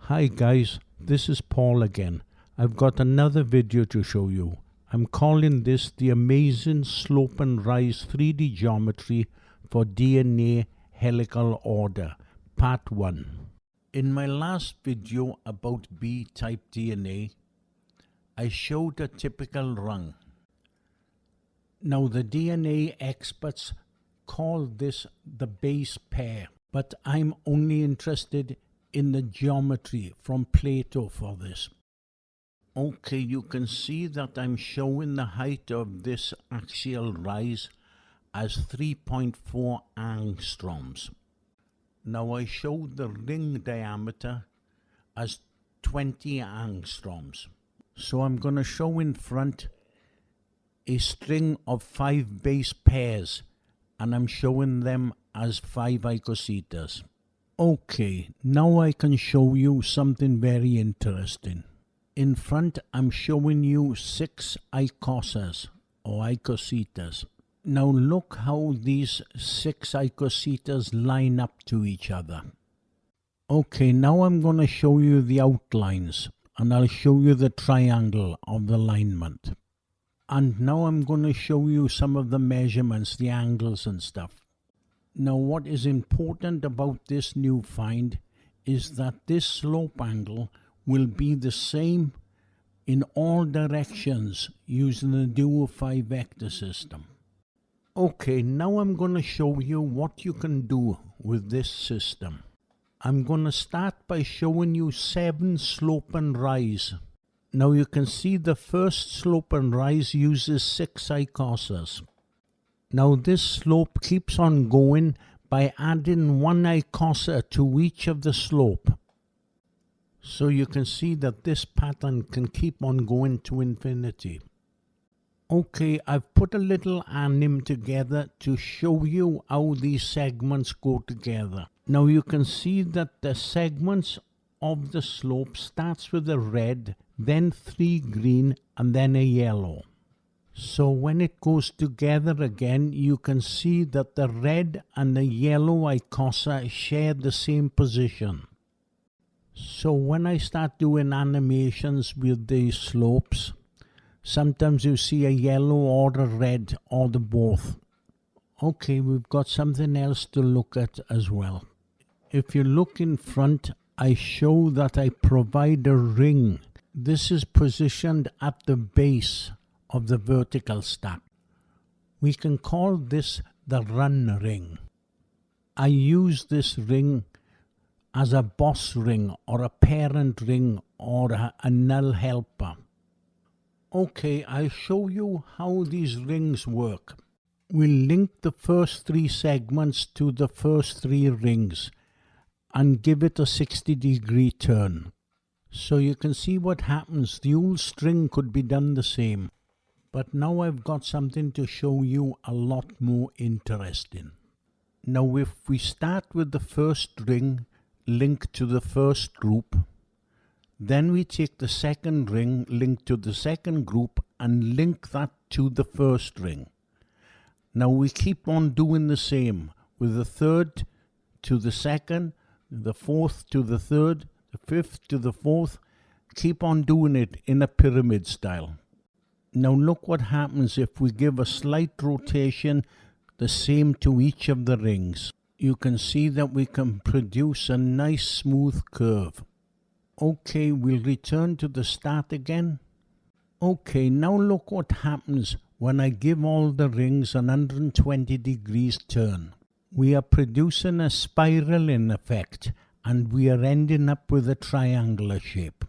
Hi guys, this is Paul again. I've got another video to show you. I'm calling this the Amazing Slope and Rise 3D Geometry for DNA Helical Order, Part 1. In my last video about B-type DNA, I showed a typical rung. Now the DNA experts call this the base pair, but I'm only interested in the geometry from Plato for this. Okay, you can see that I'm showing the height of this axial rise as 3.4 angstroms. Now I showed the ring diameter as 20 angstroms. So I'm going to show in front a string of 5 base pairs, and I'm showing them as 5 icosetas. Okay, now I can show you something very interesting. In front I'm showing you 6 icosas or icosetas. Now look how these 6 icosetas line up to each other. Okay, now I'm going to show you the outlines, and I'll show you the triangle of the alignment. And now I'm going to show you some of the measurements, the angles and stuff. Now what is important about this new find is that this slope angle will be the same in all directions using the duo 5 vector system. Okay, now I'm going to show you what you can do with this system. I'm going to start by showing you 7 slope and rise. Now you can see the first slope and rise uses 6 icosas. Now this slope keeps on going by adding 1 icosa to each of the slope. So you can see that this pattern can keep on going to infinity. Okay, I've put a little anim together to show you how these segments go together. Now you can see that the segments of the slope starts with a red, then 3 green, and then a yellow. So when it goes together again, you can see that the red and the yellow icosa share the same position. So when I start doing animations with these slopes, sometimes you see a yellow or a red or the both. Okay, we've got something else to look at as well. If you look in front, I show that I provide a ring. This is positioned at the base of the vertical stack. We can call this the run ring. I use this ring as a boss ring or a parent ring or a null helper. Okay, I'll show you how these rings work. We'll link the first 3 segments to the first 3 rings and give it a 60-degree turn. So you can see what happens. The whole string could be done the same. But now I've got something to show you a lot more interesting. Now if we start with the first ring linked to the first group, then we take the second ring linked to the second group and link that to the first ring. Now we keep on doing the same with the third to the second, the fourth to the third, the fifth to the fourth. Keep on doing it in a pyramid style. Now look what happens if we give a slight rotation the same to each of the rings. You can see that we can produce a nice smooth curve. Okay, we'll return to the start again. Okay, now look what happens when I give all the rings an 120 degrees turn. We are producing a spiral in effect, and we are ending up with a triangular shape.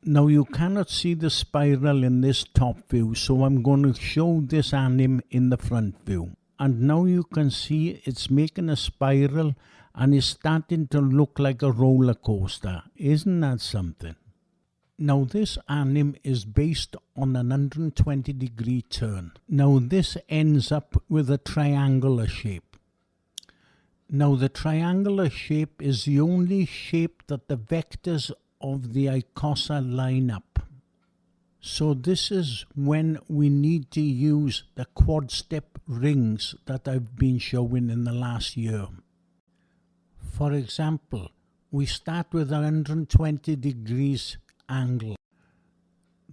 Now you cannot see the spiral in this top view, so I'm going to show this anim in the front view. And now you can see it's making a spiral and is starting to look like a roller coaster. Isn't that something? Now this anim is based on an 120-degree turn. Now this ends up with a triangular shape. Now the triangular shape is the only shape that the vectors of the icosa line up. So this is when we need to use the quad step rings that I've been showing in the last year. For example, We start with a 120 degrees angle.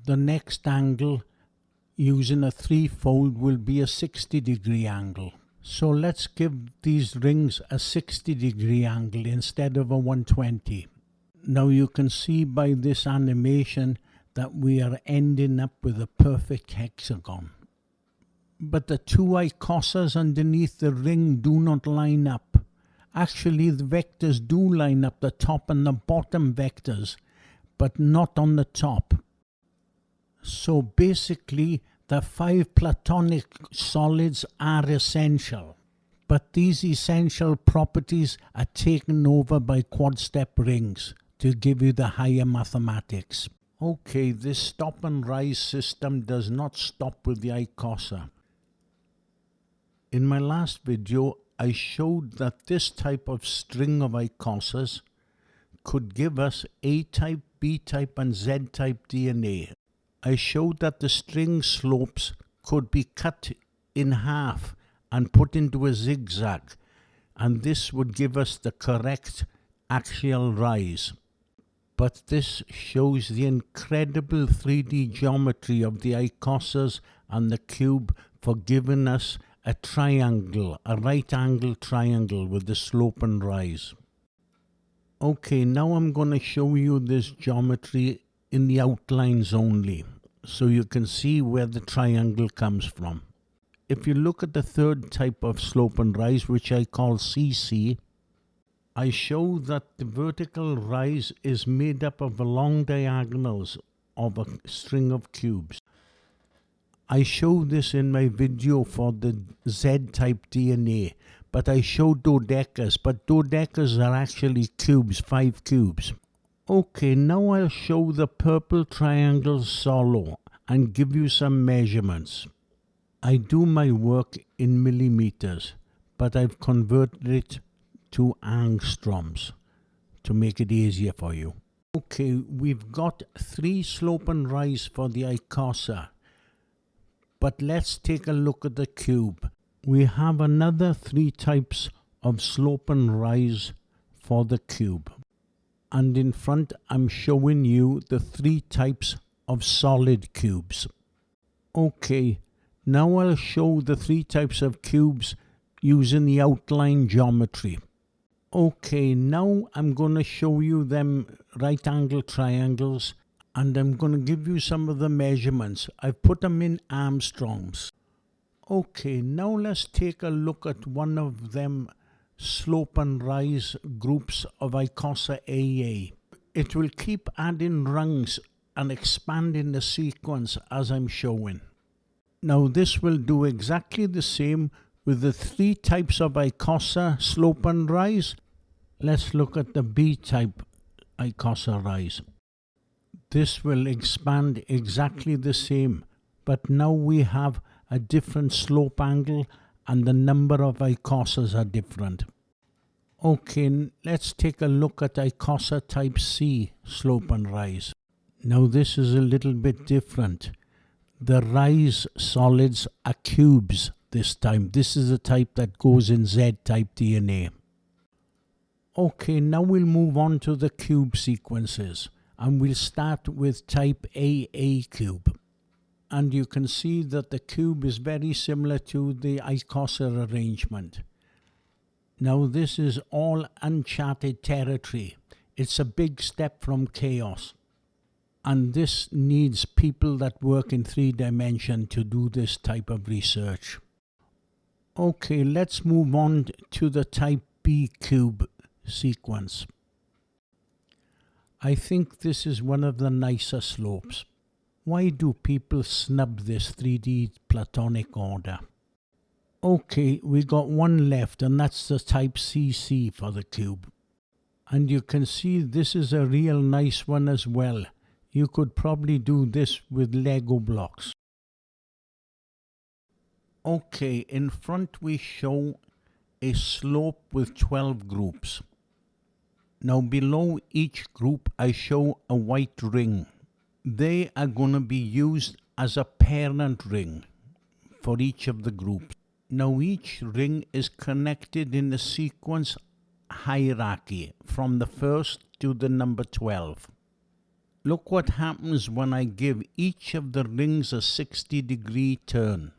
The next angle using a threefold will be a 60-degree angle. So let's give these rings a 60-degree angle instead of a 120. Now you can see by this animation that we are ending up with a perfect hexagon. But the two icosas underneath the ring do not line up. Actually, the vectors do line up, the top and the bottom vectors, but not on the top. So basically, the 5 Platonic solids are essential, but these essential properties are taken over by quad-step rings to give you the higher mathematics. Okay, this stop and rise system does not stop with the Icosa. In my last video, I showed that this type of string of Icosas could give us A-type, B-type and Z-type DNA. I showed that the string slopes could be cut in half and put into a zigzag, and this would give us the correct axial rise. But this shows the incredible 3D geometry of the Icosas and the cube for giving us a triangle, a right angle triangle with the slope and rise. Okay, now I'm going to show you this geometry in the outlines only, so you can see where the triangle comes from. If you look at the third type of slope and rise, which I call CC, I show that the vertical rise is made up of the long diagonals of a string of cubes. I show this in my video for the Z-type DNA, but I show dodecas, but dodecas are actually cubes, 5 cubes. Okay, now I'll show the purple triangle solo and give you some measurements. I do my work in millimeters, but I've converted it to angstroms to make it easier for you. Okay, we've got 3 slope and rise for the Icosa, but let's take a look at the cube. We have another 3 types of slope and rise for the cube. And in front I'm showing you the 3 types of solid cubes. Okay, now I'll show the 3 types of cubes using the outline geometry. Okay, now I'm going to show you them right angle triangles, and I'm going to give you some of the measurements. I've put them in Armstrongs. Okay, now let's take a look at one of them slope and rise groups of Icosa AA. It will keep adding rungs and expanding the sequence as I'm showing. Now this will do exactly the same with the 3 types of Icosa slope and rise. Let's look at the B-type Icosa rise. This will expand exactly the same, but now we have a different slope angle and the number of Icosas are different. Okay, let's take a look at Icosa type C slope and rise. Now this is a little bit different. The rise solids are cubes this time. This is the type that goes in Z-type DNA. Okay, now we'll move on to the cube sequences, and we'll start with type AA cube. And you can see that the cube is very similar to the Icosa arrangement. Now this is all uncharted territory. It's a big step from chaos. And this needs people that work in 3 dimensions to do this type of research. Okay, let's move on to the type B cube sequence. I think this is one of the nicer slopes. Why do people snub this 3D Platonic order? Okay, we got one left, and that's the type CC for the cube. And you can see this is a real nice one as well. You could probably do this with Lego blocks. Okay, in front we show a slope with 12 groups. Now below each group I show a white ring. They are going to be used as a parent ring for each of the groups. Now each ring is connected in a sequence hierarchy from the first to the number 12. Look what happens when I give each of the rings a 60-degree turn.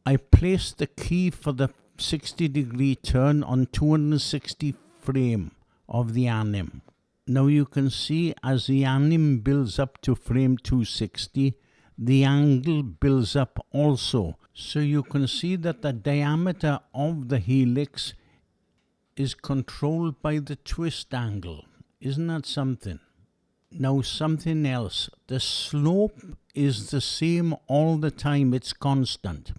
I place the key for the 60-degree turn on 260 frame of the anim. Now you can see as the anim builds up to frame 260, the angle builds up also. So you can see that the diameter of the helix is controlled by the twist angle. Isn't that something? Now something else. The slope is the same all the time. It's constant.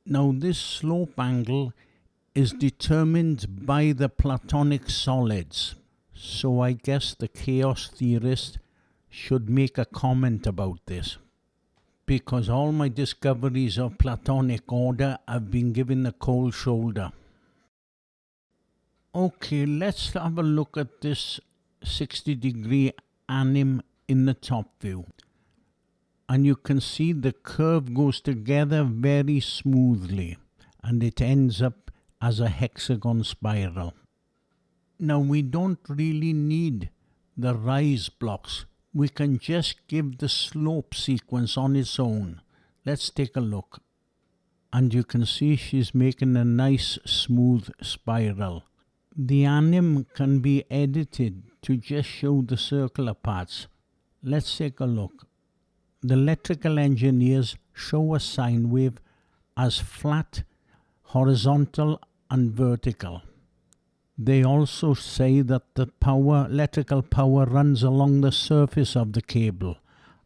Now this slope angle is determined by the Platonic solids. So I guess the chaos theorist should make a comment about this, because all my discoveries of Platonic order have been given the cold shoulder. Okay, let's have a look at this 60-degree anim in the top view. And you can see the curve goes together very smoothly and it ends up as a hexagon spiral. Now we don't really need the rise blocks. We can just give the slope sequence on its own. Let's take a look. And you can see she's making a nice smooth spiral. The anim can be edited to just show the circular parts. Let's take a look. The electrical engineers show a sine wave as flat, horizontal and vertical. They also say that the electrical power runs along the surface of the cable.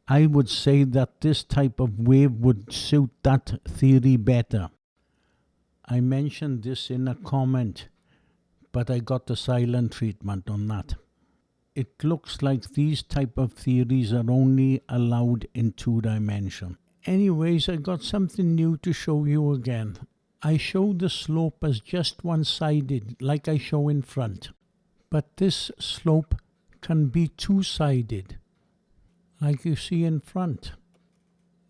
I would say that this type of wave would suit that theory better. I mentioned this in a comment, but I got the silent treatment on that. It looks like these type of theories are only allowed in 2 dimensions. Anyways, I got something new to show you again. I show the slope as just one-sided, like I show in front. But this slope can be two-sided, like you see in front.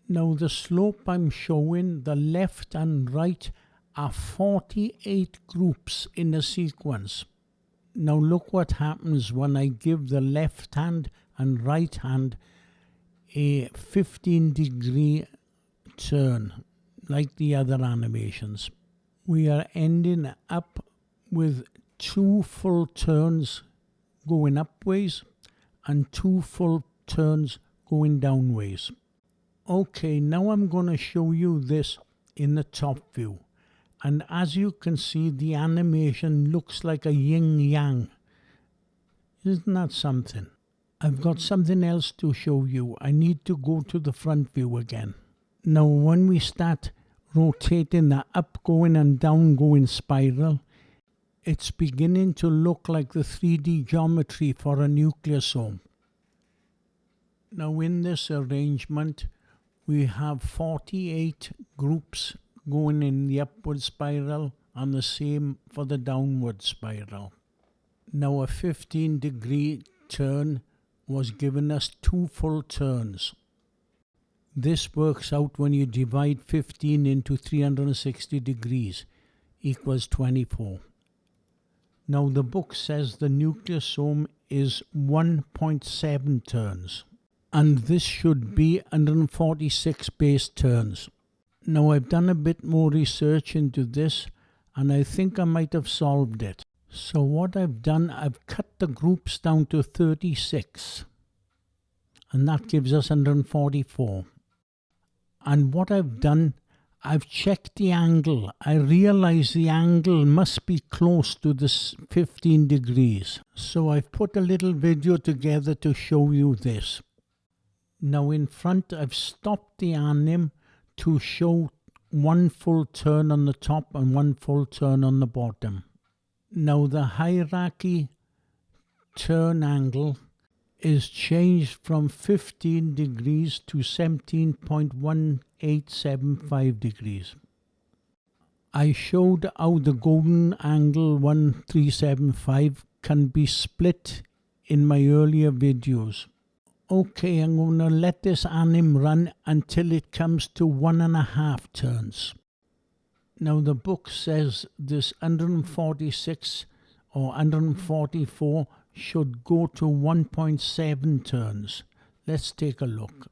Now the slope I'm showing, the left and right, are 48 groups in a sequence. Now look what happens when I give the left hand and right hand a 15-degree turn, like the other animations. We are ending up with 2 full turns going upways and 2 full turns going downways. Okay, now I'm going to show you this in the top view. And as you can see, the animation looks like a yin-yang. Isn't that something? I've got something else to show you. I need to go to the front view again. Now when we start rotating the up-going and down-going spiral, it's beginning to look like the 3D geometry for a nucleosome. Now in this arrangement, we have 48 groups going in the upward spiral and the same for the downward spiral. Now a 15-degree turn was given us 2 full turns. This works out when you divide 15 into 360 degrees equals 24. Now the book says the nucleosome is 1.7 turns, and this should be 146 base turns. Now I've done a bit more research into this and I think I might have solved it. So what I've done, I've cut the groups down to 36 and that gives us 144. And what I've done, I've checked the angle. I realize the angle must be close to this 15 degrees. So I've put a little video together to show you this. Now in front I've stopped the anim to show 1 full turn on the top and 1 full turn on the bottom. Now the hierarchy turn angle is changed from 15 degrees to 17.1875 degrees. I showed how the golden angle 1375 can be split in my earlier videos. Okay, I'm going to let this anim run until it comes to 1.5 turns. Now the book says this 146 or 144 should go to 1.7 turns. Let's take a look.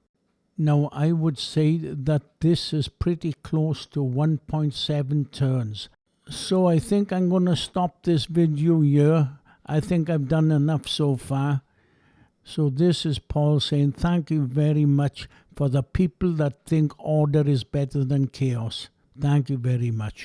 Now I would say that this is pretty close to 1.7 turns. So I think I'm going to stop this video here. I think I've done enough so far. So this is Paul saying thank you very much for the people that think order is better than chaos. Thank you very much.